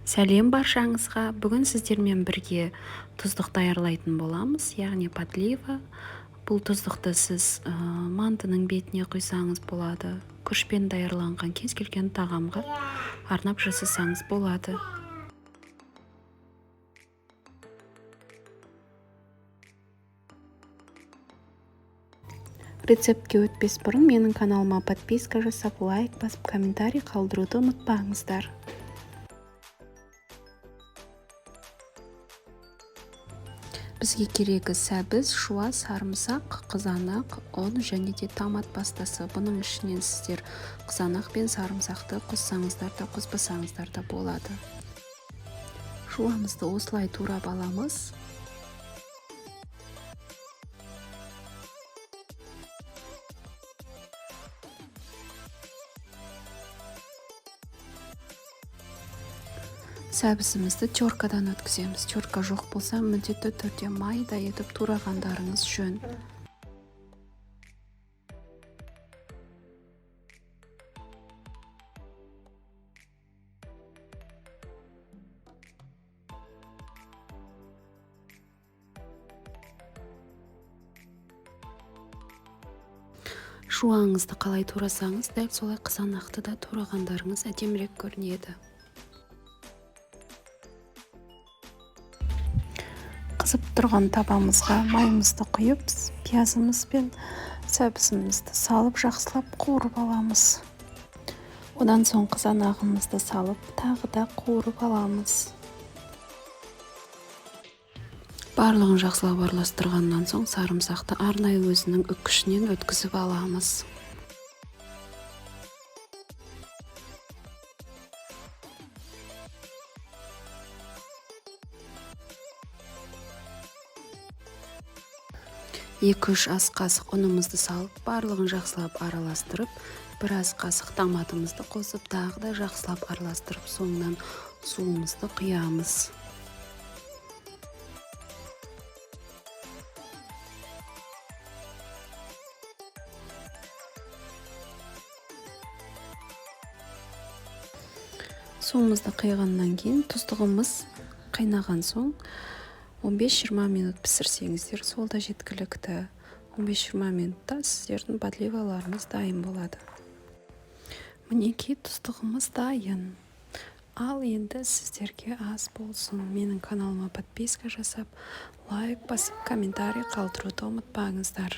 Сәлем баршаңызға. Бүгін сіздермен бірге тұздық даярлайтын боламыз, яғни подлива. Бұл тұздықты сіз мантының бетіне құйсаңыз болады. Күрішпен даярланған кез келген тағамға арнап жасасаңыз болады. Рецептке өтпес бұрын менің каналыма подписка жасап, лайк басып, комментарий қалдыруды ұмытпаңыздар. Бізге керегі сәбіз, шуа, сарымсақ, қызанақ, ұн және де томат пастасы. Бұның ішінен сіздер қызанақ пен сарымсақты қоссаңыздар да, қоспасаңыздар да болады. Шуамызды осылай турап аламыз. Сәбізімізді теркадан өткіземіз. Терка жоқ болса, міндетті түрде майда етіп турағандарыңыз жөн. Шуаңызды қалай турасаңыз, дәл солай қызанақты да турағандарыңыз әдемірек көрінеді. Қызып тұрған табамызға майымызды құйып, пиязымыз бен сәбізімізді салып, жақсылап қуырып аламыз. Одан соң қызанағымызды салып, тағы да қуырып аламыз. Барлығын жақсылап араластырғаннан соң сарымсақты арнайы өзінің үккішінен өткізіп аламыз. Екі-үш ас қасық ұнымызды салып, барлығын жақсылап араластырып, бір ас қасық томатымызды қосып, тағы да жақсылап араластырып, соңынан суымызды құямыз. Суымызды құйғаннан кейін тұздығымыз қайнаған соң 15-20 минут пісірсеңіздер, сол да жеткілікті. 15-20 минутта сіздердің подливаларыңыз дайын болады. Мінекей тұздығымыз дайын. Ал енді сіздерге ас болсын. Менің каналыма подписка жасап, лайк басып, комментарий қалдыруды ұмытпаңыздар.